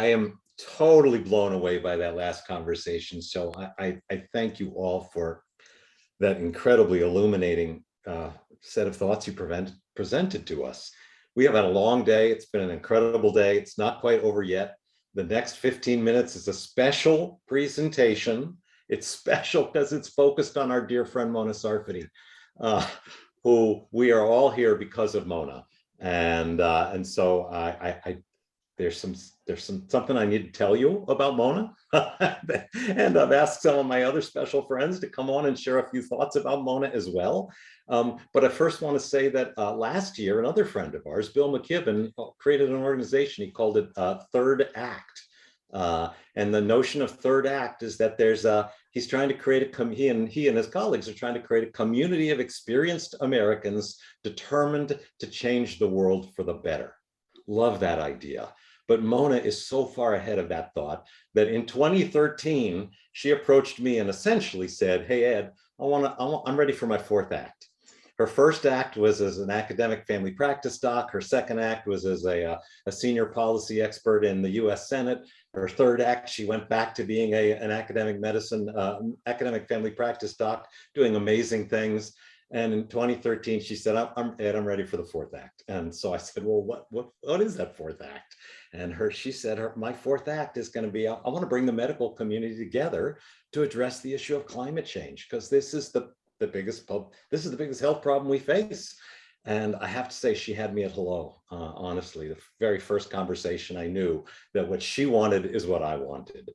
I am totally blown away by that last conversation. So I thank you all for that incredibly illuminating set of thoughts you presented to us. We have had a long day. It's been an incredible day. It's not quite over yet. The next 15 minutes is a special presentation. It's special because it's focused on our dear friend Mona Sarfaty, who we are all here because of Mona. And so there's something I need to tell you about Mona. And I've asked some of my other special friends to come on and share a few thoughts about Mona as well. But I first want to say that last year, another friend of ours, Bill McKibben, created an organization. He called it Third Act. And the notion of Third Act is that he's trying to create he and his colleagues are trying to create a community of experienced Americans determined to change the world for the better. Love that idea. But Mona is so far ahead of that thought that in 2013, she approached me and essentially said, hey, Ed, I'm ready for my fourth act. Her first act was as an academic family practice doc. Her second act was as a senior policy expert in the US Senate. Her third act, she went back to being an academic medicine, academic family practice doc, doing amazing things. And in 2013, she said, Ed, I'm ready for the fourth act. And so I said, well, what is that fourth act? And she said, my fourth act is going to be, I want to bring the medical community together to address the issue of climate change, because this is the biggest health problem we face. And I have to say, she had me at hello. Honestly, the very first conversation, I knew that what she wanted is what I wanted.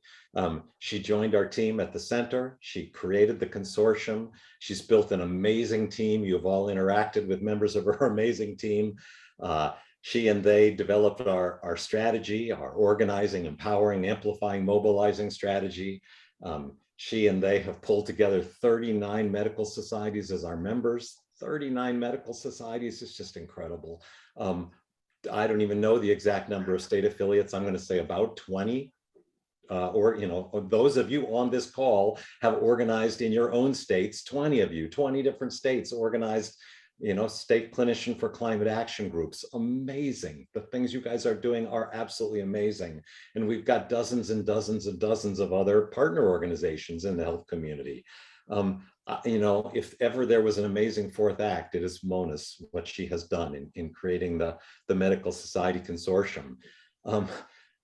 She joined our team at the center. She created the consortium. She's built an amazing team. You've all interacted with members of her amazing team. She and they developed our strategy, our organizing, empowering, amplifying, mobilizing strategy. She and they have pulled together 39 medical societies as our members. 39 medical societies is just incredible. I don't even know the exact number of state affiliates. I'm going to say about 20. Those of you on this call have organized in your own states, 20 of you, 20 different states organized, state clinician for climate action groups. Amazing. The things you guys are doing are absolutely amazing. And we've got dozens and dozens and dozens of other partner organizations in the health community. If ever there was an amazing fourth act, it is Mona's, what she has done in creating the Medical Society Consortium.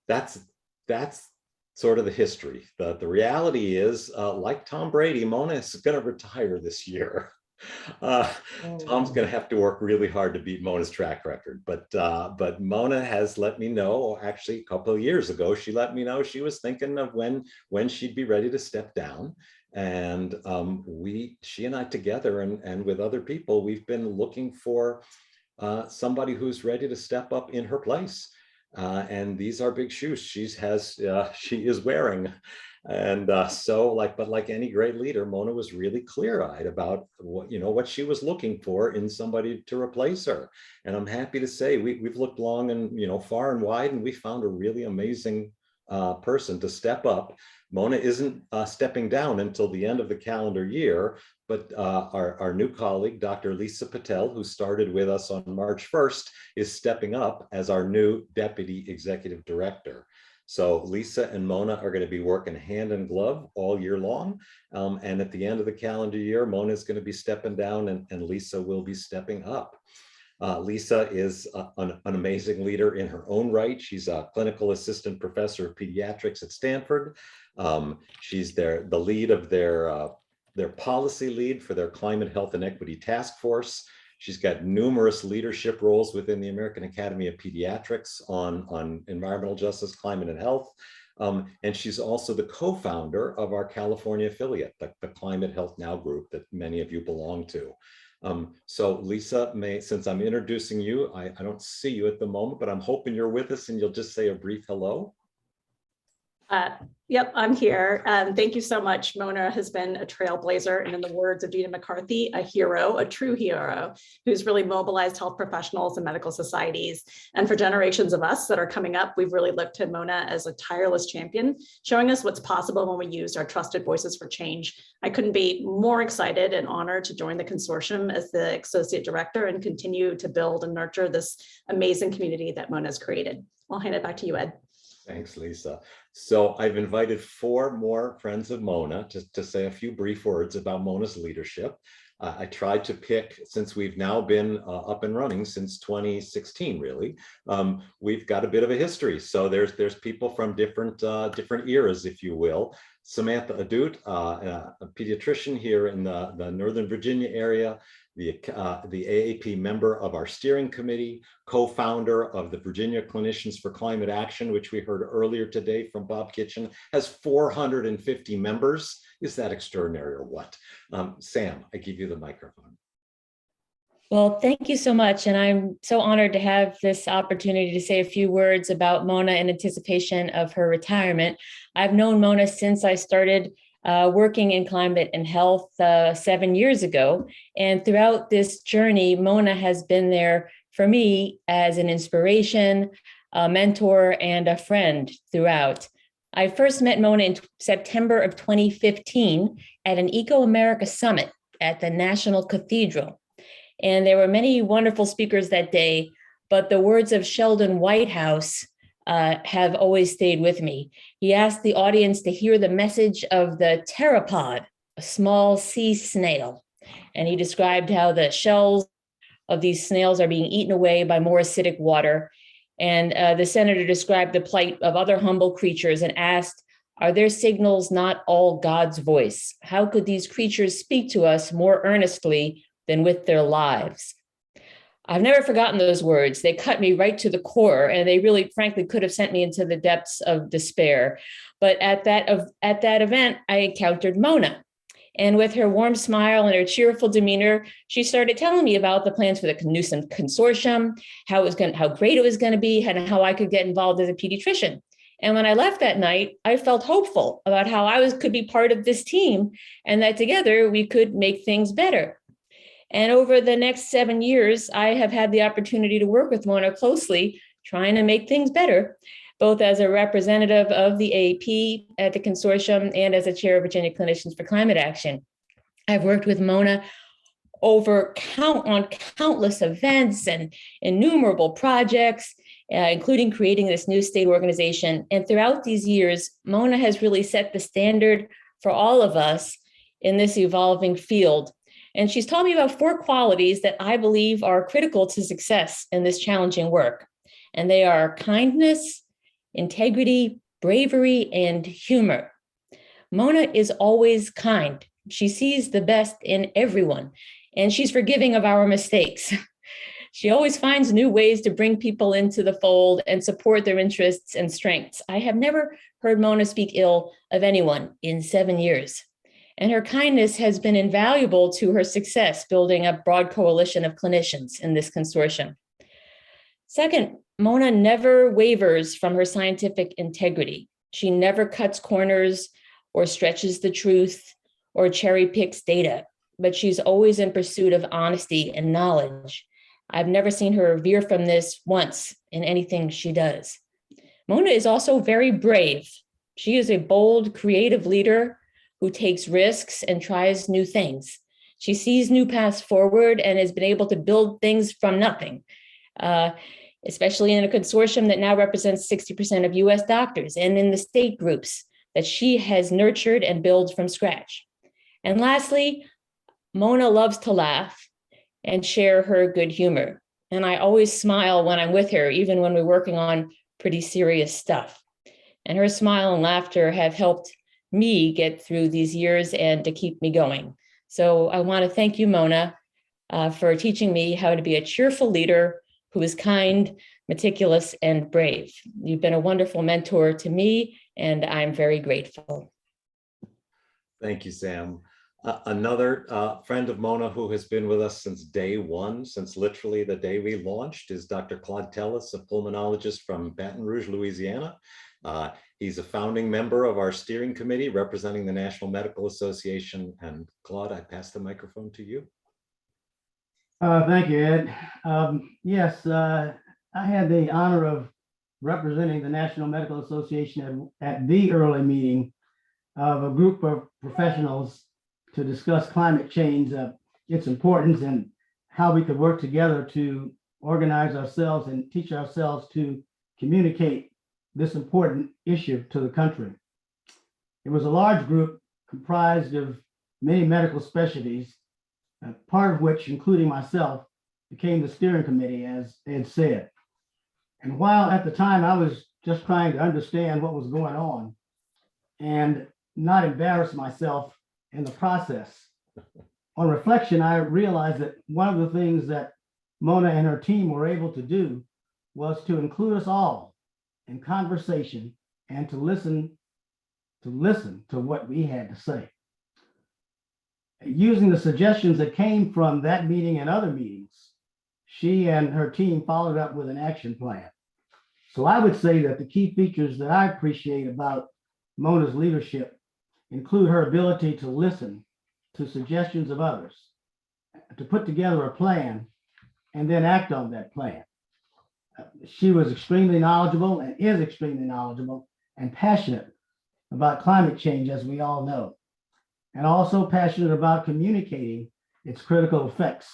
That's sort of the history. The reality is, like Tom Brady, Mona is going to retire this year. Tom's going to have to work really hard to beat Mona's track record, but Mona has let me know, actually a couple of years ago, she let me know she was thinking of when she'd be ready to step down. And she and I together and with other people, we've been looking for somebody who's ready to step up in her place. And these are big shoes she is wearing. And but like any great leader, Mona was really clear-eyed about what she was looking for in somebody to replace her. And I'm happy to say we've looked long and far and wide, and we found a really amazing person to step up. Mona isn't stepping down until the end of the calendar year, but our new colleague, Dr. Lisa Patel, who started with us on March 1st, is stepping up as our new Deputy Executive Director. So Lisa and Mona are going to be working hand in glove all year long. And at the end of the calendar year, Mona is going to be stepping down and Lisa will be stepping up. Lisa is an amazing leader in her own right. She's a clinical assistant professor of pediatrics at Stanford. She's the lead of their policy lead for their Climate Health and Equity Task Force. She's got numerous leadership roles within the American Academy of Pediatrics on environmental justice, climate, and health. And she's also the co-founder of our California affiliate, the Climate Health Now group that many of you belong to. So Lisa, since I'm introducing you, I don't see you at the moment, but I'm hoping you're with us and you'll just say a brief hello. Yep, I'm here. Thank you so much. Mona has been a trailblazer, and in the words of Dina McCarthy, a hero, a true hero, who's really mobilized health professionals and medical societies. And for generations of us that are coming up, we've really looked to Mona as a tireless champion, showing us what's possible when we use our trusted voices for change. I couldn't be more excited and honored to join the consortium as the associate director and continue to build and nurture this amazing community that Mona's created. I'll hand it back to you, Ed. Thanks, Lisa. So I've invited four more friends of Mona to say a few brief words about Mona's leadership. I tried to pick, since we've now been up and running since 2016, really, we've got a bit of a history. So there's people from different eras, if you will. Samantha Ahdoot, a pediatrician here in the Northern Virginia area, the AAP member of our steering committee, co-founder of the Virginia Clinicians for Climate Action, which we heard earlier today from Bob Kitchen, has 450 members. Is that extraordinary or what? Sam, I give you the microphone. Well, thank you so much. And I'm so honored to have this opportunity to say a few words about Mona in anticipation of her retirement. I've known Mona since I started working in climate and health 7 years ago. And throughout this journey, Mona has been there for me as an inspiration, a mentor, and a friend throughout. I first met Mona in September of 2015 at an Eco America Summit at the National Cathedral. And there were many wonderful speakers that day, but the words of Sheldon Whitehouse have always stayed with me. He asked the audience to hear the message of the pteropod, a small sea snail. And he described how the shells of these snails are being eaten away by more acidic water. And the senator described the plight of other humble creatures and asked, are their signals not all God's voice? How could these creatures speak to us more earnestly than with their lives? I've never forgotten those words. They cut me right to the core, and they really, frankly, could have sent me into the depths of despair. But at that event, I encountered Mona. And with her warm smile and her cheerful demeanor, she started telling me about the plans for the Consortium, how great it was going to be, and how I could get involved as a pediatrician. And when I left that night, I felt hopeful about how could be part of this team, and that together we could make things better. And over the next 7 years, I have had the opportunity to work with Mona closely, trying to make things better, both as a representative of the AAP at the consortium and as a chair of Virginia Clinicians for Climate Action. I've worked with Mona on countless events and innumerable projects, including creating this new state organization. And throughout these years, Mona has really set the standard for all of us in this evolving field. And she's taught me about 4 qualities that I believe are critical to success in this challenging work. And they are kindness, integrity, bravery, and humor. Mona is always kind. She sees the best in everyone, and she's forgiving of our mistakes. She always finds new ways to bring people into the fold and support their interests and strengths. I have never heard Mona speak ill of anyone in 7 years. And her kindness has been invaluable to her success, building a broad coalition of clinicians in this consortium. Second, Mona never wavers from her scientific integrity. She never cuts corners or stretches the truth or cherry picks data, but she's always in pursuit of honesty and knowledge. I've never seen her veer from this once in anything she does. Mona is also very brave. She is a bold, creative leader who takes risks and tries new things. She sees new paths forward and has been able to build things from nothing, especially in a consortium that now represents 60% of US doctors and in the state groups that she has nurtured and built from scratch. And lastly, Mona loves to laugh and share her good humor. And I always smile when I'm with her, even when we're working on pretty serious stuff. And her smile and laughter have helped me get through these years and to keep me going. So I want to thank you, Mona, for teaching me how to be a cheerful leader who is kind, meticulous, and brave. You've been a wonderful mentor to me, and I'm very grateful. Thank you, Sam. Another friend of Mona who has been with us since day one, since literally the day we launched, is Dr. Claude Tellis, a pulmonologist from Baton Rouge, Louisiana. He's a founding member of our steering committee representing the National Medical Association. And Claude, I pass the microphone to you. Thank you, Ed. Yes, I had the honor of representing the National Medical Association at the early meeting of a group of professionals to discuss climate change, its importance, and how we could work together to organize ourselves and teach ourselves to communicate this important issue to the country. It was a large group comprised of many medical specialties, part of which, including myself, became the steering committee, as Ed said. And while at the time I was just trying to understand what was going on and not embarrass myself in the process, on reflection, I realized that one of the things that Mona and her team were able to do was to include us all in conversation and to listen to what we had to say. Using the suggestions that came from that meeting and other meetings, she and her team followed up with an action plan. So I would say that the key features that I appreciate about Mona's leadership include her ability to listen to suggestions of others, to put together a plan, and then act on that plan. She was extremely knowledgeable and is extremely knowledgeable and passionate about climate change, as we all know, and also passionate about communicating its critical effects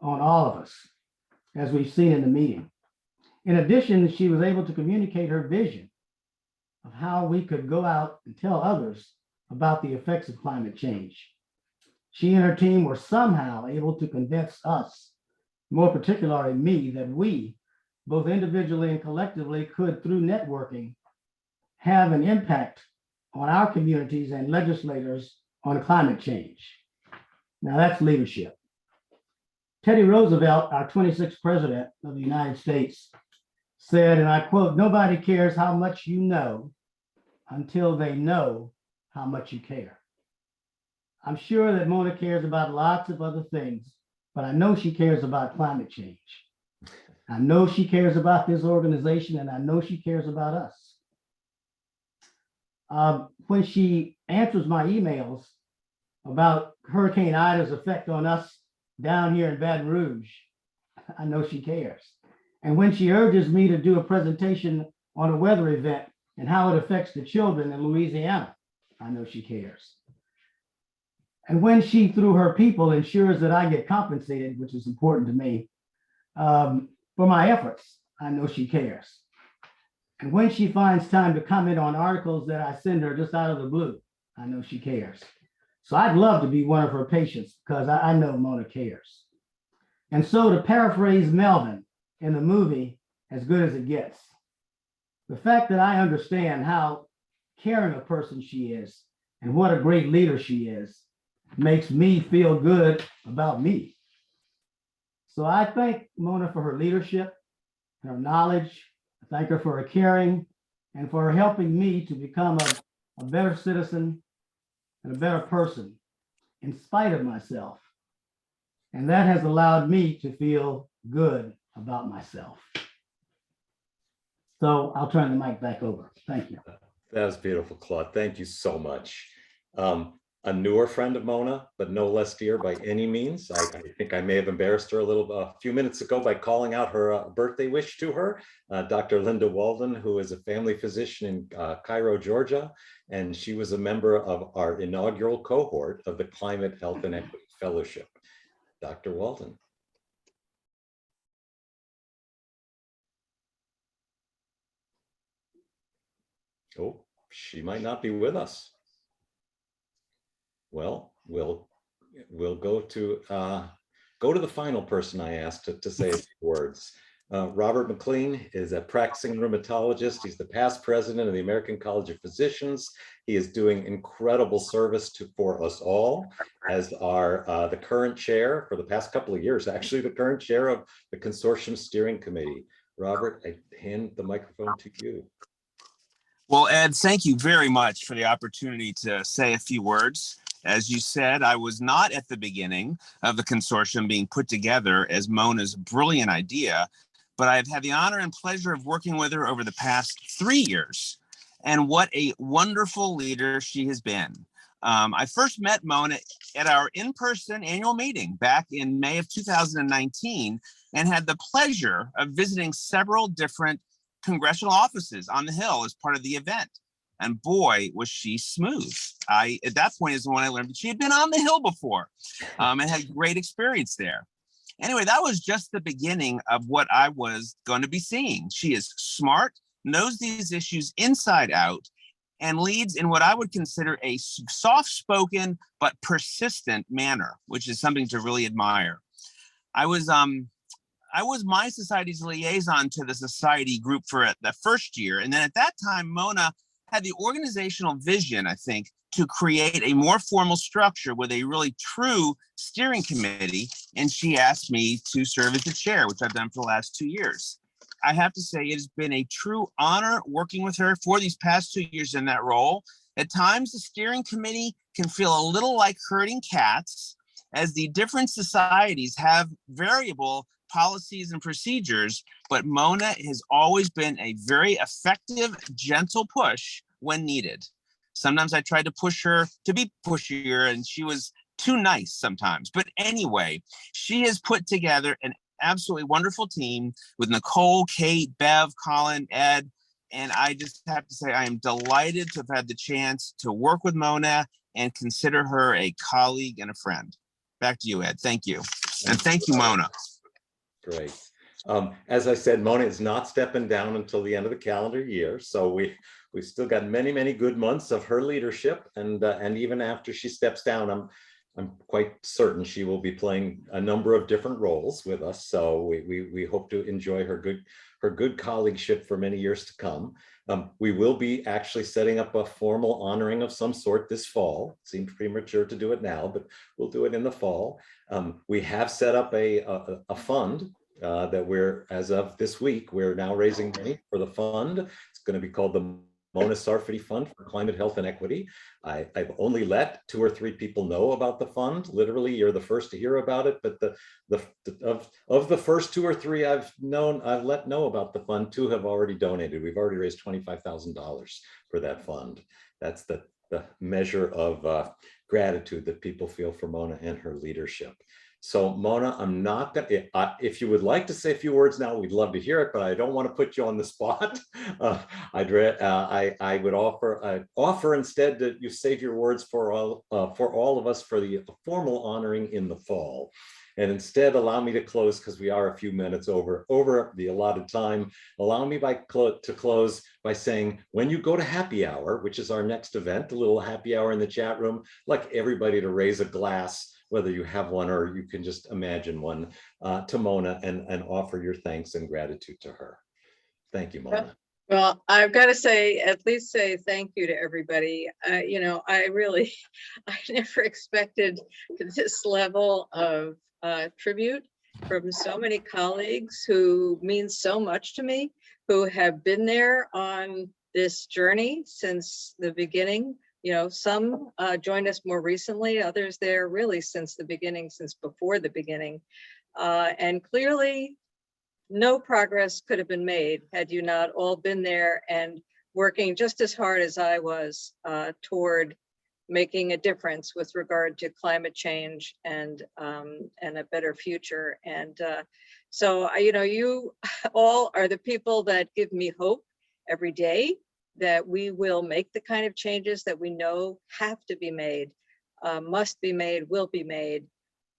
on all of us, as we've seen in the meeting. In addition, she was able to communicate her vision of how we could go out and tell others about the effects of climate change. She and her team were somehow able to convince us, more particularly me, that we, both individually and collectively, could, through networking, have an impact on our communities and legislators on climate change. Now that's leadership. Teddy Roosevelt, our 26th president of the United States, said, and I quote, "Nobody cares how much you know until they know how much you care." I'm sure that Mona cares about lots of other things, but I know she cares about climate change. I know she cares about this organization, and I know she cares about us. When she answers my emails about Hurricane Ida's effect on us down here in Baton Rouge, I know she cares. And when she urges me to do a presentation on a weather event and how it affects the children in Louisiana, I know she cares. And when she, through her people, ensures that I get compensated, which is important to me, for my efforts, I know she cares. And when she finds time to comment on articles that I send her just out of the blue, I know she cares. So I'd love to be one of her patients because I know Mona cares. And so, to paraphrase Melvin in the movie As Good as It Gets, the fact that I understand how caring a person she is and what a great leader she is makes me feel good about me. So I thank Mona for her leadership, her knowledge. I thank her for her caring and for helping me to become a better citizen and a better person in spite of myself. And that has allowed me to feel good about myself. So I'll turn the mic back over. Thank you. That was beautiful, Claude. Thank you so much. A newer friend of Mona, but no less dear by any means. I think I may have embarrassed her a few minutes ago by calling out her birthday wish to her, Dr. Linda Walden, who is a family physician in Cairo, Georgia, and she was a member of our inaugural cohort of the Climate Health and Equity Fellowship. Dr. Walden. Oh, she might not be with us. Well, we'll go to the final person I asked to say a few words. Robert McLean is a practicing rheumatologist. He's the past president of the American College of Physicians. He is doing incredible service for us all as the current chair for the past couple of years, actually the current chair of the Consortium Steering Committee. Robert, I hand the microphone to you. Well, Ed, thank you very much for the opportunity to say a few words. As you said, I was not at the beginning of the consortium being put together as Mona's brilliant idea, but I've had the honor and pleasure of working with her over the past 3 years. And what a wonderful leader she has been. I first met Mona at our in-person annual meeting back in May of 2019 and had the pleasure of visiting several different congressional offices on the Hill as part of the event. And boy, was she smooth. At that point is when I learned that she had been on the Hill before and had great experience there. Anyway, that was just the beginning of what I was going to be seeing. She is smart, knows these issues inside out, and leads in what I would consider a soft-spoken but persistent manner, which is something to really admire. I was my society's liaison to the society group for the first year. And then at that time, Mona had the organizational vision, I think, to create a more formal structure with a really true steering committee. And she asked me to serve as the chair, which I've done for the last 2 years. I have to say it has been a true honor working with her for these past 2 years in that role. At times, the steering committee can feel a little like herding cats, as the different societies have variable policies and procedures, but Mona has always been a very effective, gentle push when needed. Sometimes I tried to push her to be pushier, and she was too nice sometimes. But anyway, she has put together an absolutely wonderful team with Nicole, Kate, Bev, Colin, Ed, and I just have to say I am delighted to have had the chance to work with Mona and consider her a colleague and a friend. Back to you, Ed. Thank you. And thank you, Mona. Great. As I said, Mona is not stepping down until the end of the calendar year. So we've still got many, many good months of her leadership. And even after she steps down, I'm quite certain she will be playing a number of different roles with us. So we hope to enjoy her good colleagueship for many years to come. We will be actually setting up a formal honoring of some sort this fall. It seems premature to do it now, but we'll do it in the fall. We have set up a fund that as of this week, we're now raising money for the fund. It's going to be called the Mona Sarfaty Fund for Climate, Health, and Equity. I've only let 2 or 3 people know about the fund. Literally, you're the first to hear about it. But of the first 2 or 3 I've let know about the fund, 2 have already donated. We've already raised $25,000 for that fund. That's the measure of gratitude that people feel for Mona and her leadership. So Mona, I'm not gonna, if you would like to say a few words now, we'd love to hear it, but I don't want to put you on the spot. I would offer instead that you save your words for all of us for the formal honoring in the fall. And instead allow me to close, because we are a few minutes over the allotted time. Allow me to close by saying, when you go to happy hour, which is our next event, a little happy hour in the chat room, I'd like everybody to raise a glass, whether you have one or you can just imagine one, to Mona and offer your thanks and gratitude to her. Thank you, Mona. Well, I've got to say, at least say thank you to everybody. You know, I never expected this level of tribute from so many colleagues who mean so much to me, who have been there on this journey since the beginning. You know, some joined us more recently, others there really since the beginning, since before the beginning. And clearly, no progress could have been made had you not all been there and working just as hard as I was toward making a difference with regard to climate change and a better future. And so, you know, you all are the people that give me hope every day that we will make the kind of changes that we know have to be made, must be made, will be made.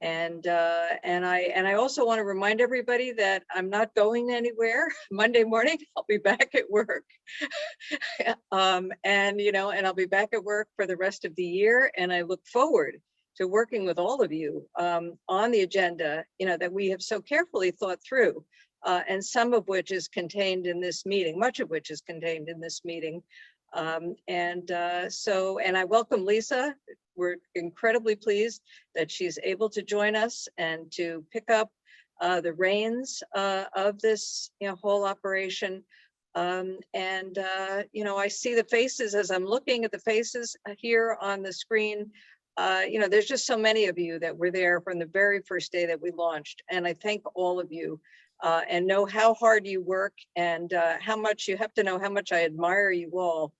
And I also want to remind everybody that I'm not going anywhere. Monday morning, I'll be back at work. And you know, and I'll be back at work for the rest of the year. And I look forward to working with all of you on the agenda, you know, that we have so carefully thought through. And some of which is contained in this meeting, much of which is contained in this meeting. And I welcome Lisa. We're incredibly pleased that she's able to join us and to pick up the reins of this, you know, whole operation. You know, I see the faces as I'm looking at the faces here on the screen. You know, there's just so many of you that were there from the very first day that we launched. And I thank all of you. And know how hard you work and how much you have to know how much I admire you all,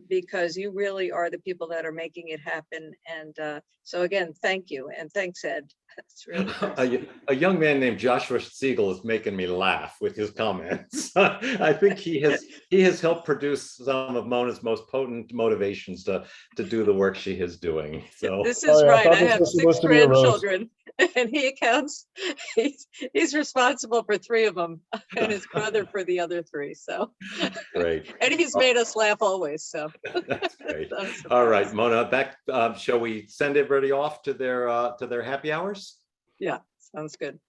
because you really are the people that are making it happen. And so again, thank you. And thanks, Ed. That's really A young man named Joshua Siegel is making me laugh with his comments. I think he has helped produce some of Mona's most potent motivations to do the work she is doing. So This is right. thought I this have was 6 supposed to be a roast. grandchildren and he accounts, he's responsible for 3 of them and his brother for the other 3. So, great. and he's made us laugh always. So. That's great. I'm All right, surprised. Mona, back. Shall we send everybody off to their happy hours? Yeah, sounds good.